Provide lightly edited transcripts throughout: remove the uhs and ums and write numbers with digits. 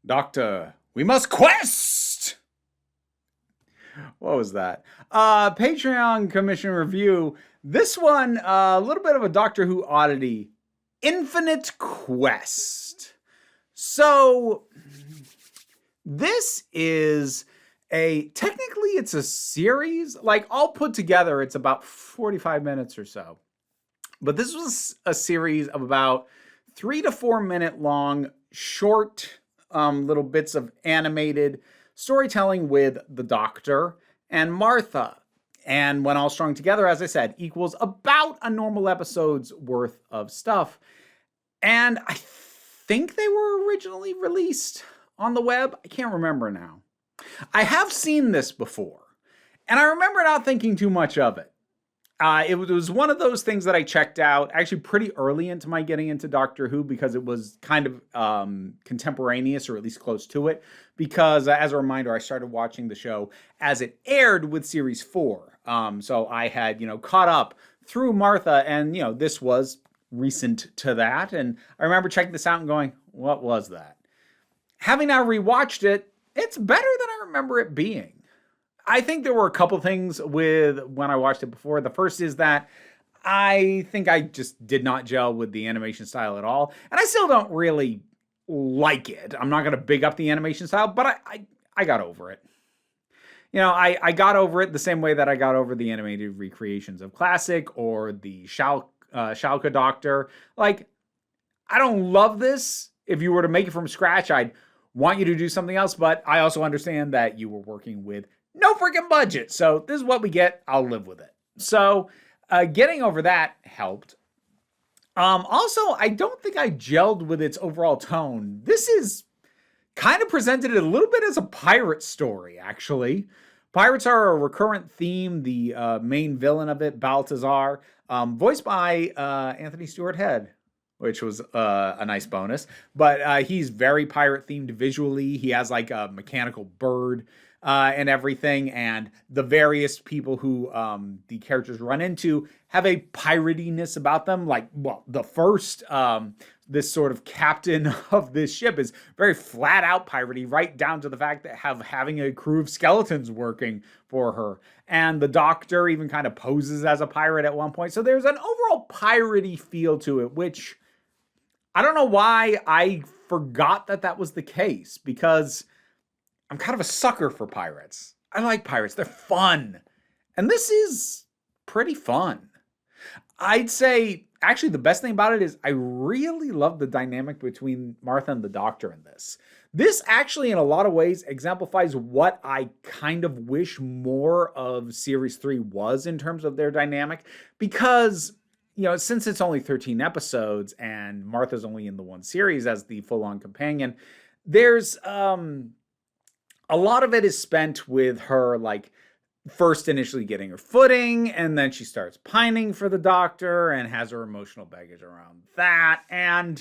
Doctor, we must quest! What was that? Patreon commission review. This one, a little bit of a Doctor Who oddity. Infinite Quest. So, this is technically it's a series. Like, all put together, it's about 45 minutes or so. But this was a series of about 3 to 4 minute long, short little bits of animated storytelling with the Doctor and Martha. And when all strung together, as I said, equals about a normal episode's worth of stuff. And I think they were originally released on the web. I can't remember now. I have seen this before, and I remember not thinking too much of it. It was one of those things that I checked out actually pretty early into my getting into Doctor Who because it was kind of contemporaneous, or at least close to it. Because as a reminder, I started watching the show as it aired with Series 4. So I had, caught up through Martha, and, this was recent to that. And I remember checking this out and going, what was that? Having now rewatched it, it's better than I remember it being. I think there were a couple things with when I watched it before. The first is that I think I just did not gel with the animation style at all. And I still don't really like it. I'm not going to big up the animation style, but I got over it. I got over it the same way that I got over the animated recreations of Classic or the Schalke Doctor. Like, I don't love this. If you were to make it from scratch, I'd want you to do something else. But I also understand that you were working with no freaking budget. So this is what we get. I'll live with it. So getting over that helped. Also, I don't think I gelled with its overall tone. This is kind of presented a little bit as a pirate story, actually. Pirates are a recurrent theme. The main villain of it, Balthazar, voiced by Anthony Stewart Head, which was a nice bonus. But he's very pirate-themed visually. He has like a mechanical bird and everything, and the various people who the characters run into have a piratiness about them. Like, well, the first, this sort of captain of this ship is very flat out piratey, right down to the fact that having a crew of skeletons working for her. And the Doctor even kind of poses as a pirate at one point. So there's an overall piratey feel to it, which I don't know why I forgot that was the case, because I'm kind of a sucker for pirates. I like pirates. They're fun. And this is pretty fun. I'd say, actually, the best thing about it is I really love the dynamic between Martha and the Doctor in this. This actually, in a lot of ways, exemplifies what I kind of wish more of Series 3 was in terms of their dynamic. Because, since it's only 13 episodes and Martha's only in the one series as the full-on companion, there's a lot of it is spent with her, like, first initially getting her footing, and then she starts pining for the Doctor and has her emotional baggage around that. And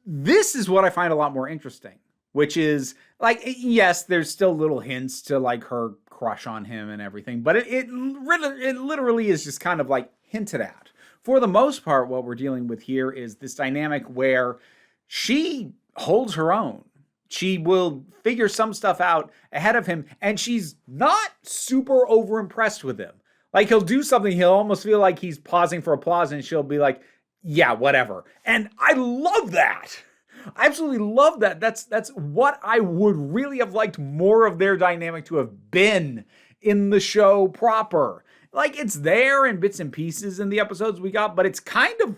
this is what I find a lot more interesting, which is, like, yes, there's still little hints to, like, her crush on him and everything, but it literally is just kind of, like, hinted at. For the most part, what we're dealing with here is this dynamic where she holds her own. She will figure some stuff out ahead of him, and she's not super over-impressed with him. Like, he'll do something, he'll almost feel like he's pausing for applause, and she'll be like, yeah, whatever. And I love that. I absolutely love that. That's what I would really have liked more of their dynamic to have been in the show proper. Like, it's there in bits and pieces in the episodes we got, but it's kind of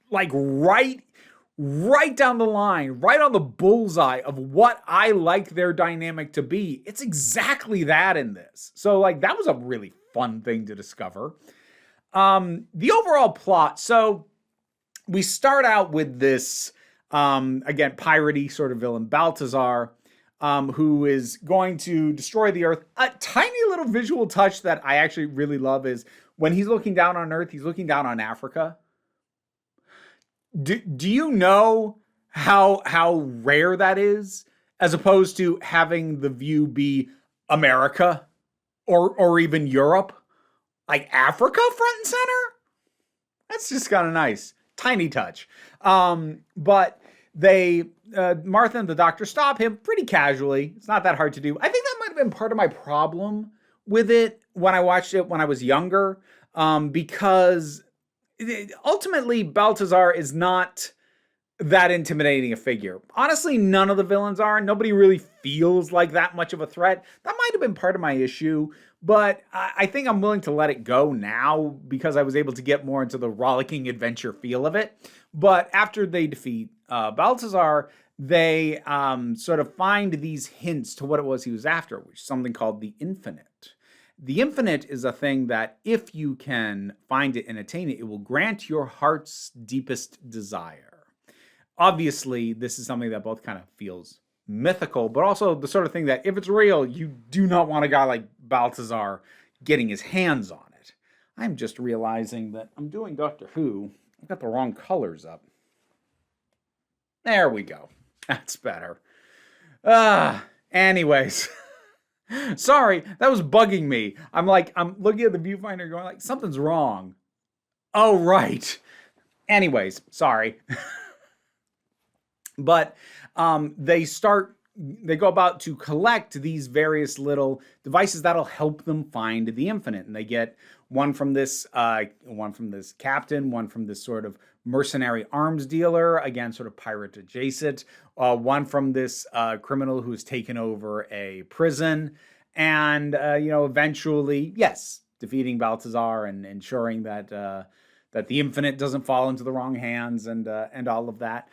like right down the line, right on the bullseye of what I like their dynamic to be. It's exactly that in this. So, like, that was a really fun thing to discover. The overall plot. So we start out with this, again, piratey sort of villain, Balthazar, who is going to destroy the Earth. A tiny little visual touch that I actually really love is when he's looking down on Earth, he's looking down on Africa. Do you know how rare that is, as opposed to having the view be America or even Europe? Like, Africa front and center? That's just kind of nice. Tiny touch. But Martha and the doctor stop him pretty casually. It's not that hard to do. I think that might have been part of my problem with it when I watched it when I was younger, because ultimately Balthazar is not that intimidating a figure. Honestly, none of the villains are. Nobody really feels like that much of a threat. That might have been part of my issue, but I think I'm willing to let it go now because I was able to get more into the rollicking adventure feel of it. But after they defeat Balthazar, they sort of find these hints to what it was he was after, which is something called the Infinite. The Infinite is a thing that if you can find it and attain it, it will grant your heart's deepest desire. Obviously, this is something that both kind of feels mythical, but also the sort of thing that if it's real, you do not want a guy like Balthazar getting his hands on it. I'm just realizing that I'm doing Doctor Who. I've got the wrong colors up. There we go. That's better. Anyways. Sorry, that was bugging me. I'm looking at the viewfinder going like, something's wrong. Oh, right. Anyways, sorry. But they go about to collect these various little devices that'll help them find the Infinite. And they get one from this captain, one from this sort of mercenary arms dealer, again, sort of pirate adjacent, one from this criminal who's taken over a prison, and eventually, yes, defeating Balthazar and ensuring that the Infinite doesn't fall into the wrong hands and all of that.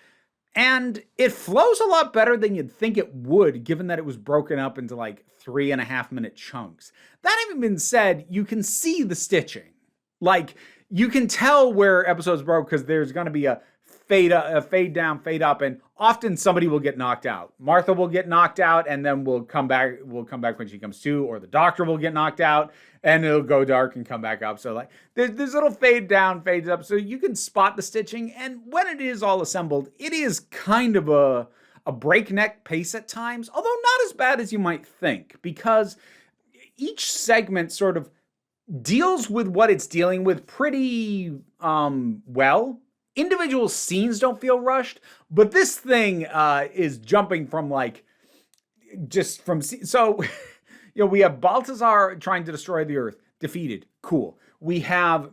And it flows a lot better than you'd think it would, given that it was broken up into like 3.5-minute chunks. That having been said, you can see the stitching. Like, you can tell where episodes broke because there's going to be a fade down, fade up, and often somebody will get knocked out. Martha will get knocked out, and then we'll come back when she comes to, or the doctor will get knocked out, and it'll go dark and come back up. So like there's little fade down, fades up, so you can spot the stitching. And when it is all assembled, it is kind of a breakneck pace at times, although not as bad as you might think, because each segment sort of deals with what it's dealing with pretty well. Individual scenes don't feel rushed, but this thing is jumping from so we have Balthazar trying to destroy the Earth, defeated, cool. We have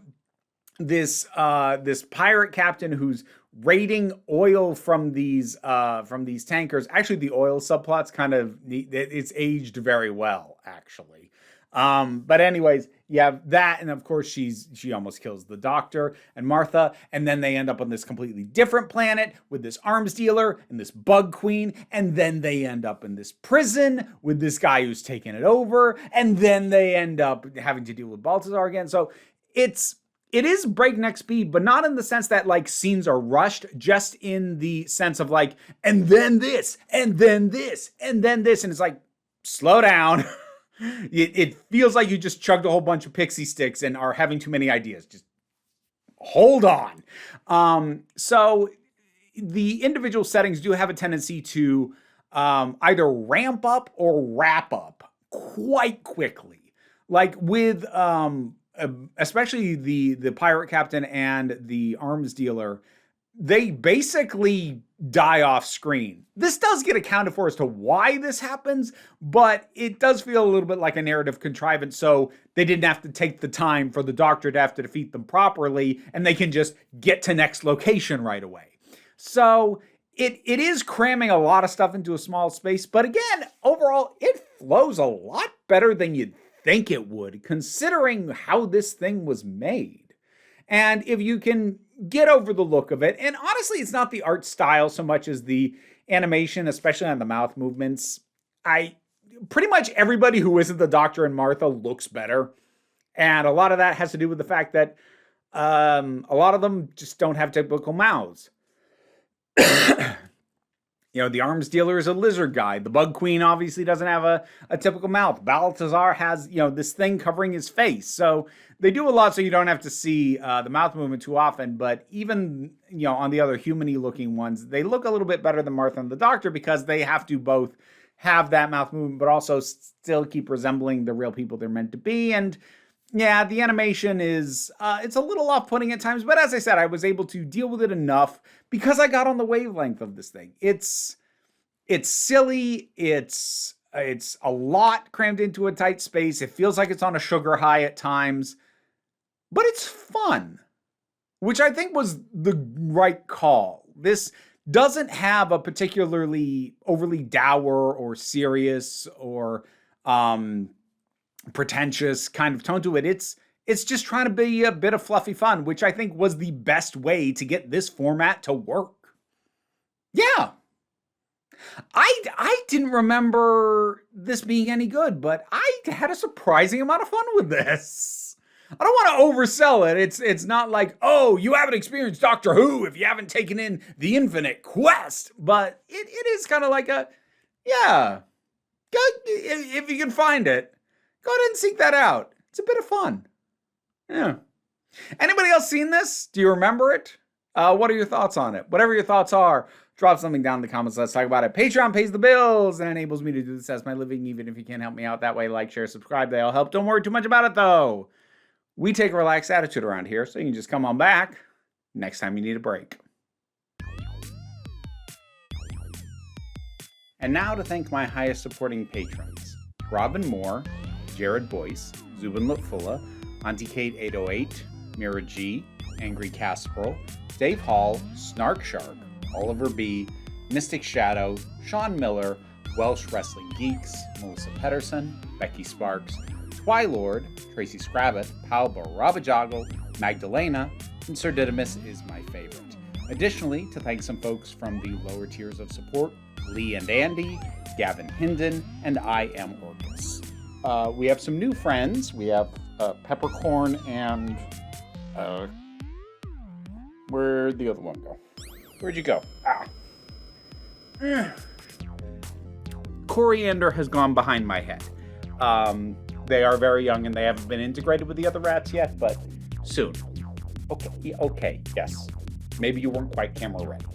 this pirate captain who's raiding oil from these tankers. Actually, the oil subplot's it's aged very well, actually. But anyways, you have that, and of course she almost kills the doctor and Martha, and then they end up on this completely different planet with this arms dealer and this bug queen, and then they end up in this prison with this guy who's taken it over, and then they end up having to deal with Balthazar again. So it is breakneck speed, but not in the sense that like scenes are rushed, just in the sense of like, and then this, and then this, and then this, and it's like, slow down. It feels like you just chugged a whole bunch of pixie sticks and are having too many ideas. Just hold on. So the individual settings do have a tendency to either ramp up or wrap up quite quickly. Like with especially the pirate captain and the arms dealer, they basically die off screen. This does get accounted for as to why this happens, but it does feel a little bit like a narrative contrivance, so they didn't have to take the time for the doctor to have to defeat them properly, and they can just get to next location right away. So it is cramming a lot of stuff into a small space, but again, overall, it flows a lot better than you'd think it would, considering how this thing was made. And if you can get over the look of it, and honestly, it's not the art style so much as the animation, especially on the mouth movements. Pretty much everybody who isn't the Doctor and Martha looks better. And a lot of that has to do with the fact that a lot of them just don't have typical mouths. The arms dealer is a lizard guy. The bug queen obviously doesn't have a typical mouth. Balthazar has, this thing covering his face. So they do a lot so you don't have to see the mouth movement too often. But even, on the other human-y looking ones, they look a little bit better than Martha and the Doctor because they have to both have that mouth movement, but also still keep resembling the real people they're meant to be. And Yeah, the animation is, it's a little off-putting at times, but as I said, I was able to deal with it enough because I got on the wavelength of this thing. It's silly, it's a lot crammed into a tight space. It feels like it's on a sugar high at times, but it's fun, which I think was the right call. This doesn't have a particularly overly dour or serious or pretentious kind of tone to it. It's just trying to be a bit of fluffy fun, which I think was the best way to get this format to work. Yeah. I didn't remember this being any good, but I had a surprising amount of fun with this. I don't want to oversell it. It's not like, oh, you haven't experienced Doctor Who if you haven't taken in the Infinite Quest, but it is kind of like a, yeah, if you can find it, go ahead and seek that out. It's a bit of fun. Yeah. Anybody else seen this? Do you remember it? What are your thoughts on it? Whatever your thoughts are, drop something down in the comments. Let's talk about it. Patreon pays the bills and enables me to do this as my living, even if you can't help me out that way. Like, share, subscribe. They all help. Don't worry too much about it, though. We take a relaxed attitude around here, so you can just come on back next time you need a break. And now to thank my highest supporting patrons: Robin Moore, Jared Boyce, Zubin Lutfula, Auntie Kate 808, Mira G, Angry Casperl, Dave Hall, Snark Shark, Oliver B, Mystic Shadow, Sean Miller, Welsh Wrestling Geeks, Melissa Pedersen, Becky Sparks, Twylord, Tracy Scrabbit, Paul Barabajoggle, Magdalena, and Sir Didymus is my favorite. Additionally, to thank some folks from the lower tiers of support: Lee and Andy, Gavin Hinden, and I Am Orcus. We have some new friends. We have Peppercorn and where'd the other one go? Where'd you go? Coriander has gone behind my head. They are very young and they haven't been integrated with the other rats yet, but soon. Okay, yes. Maybe you weren't quite camera ready.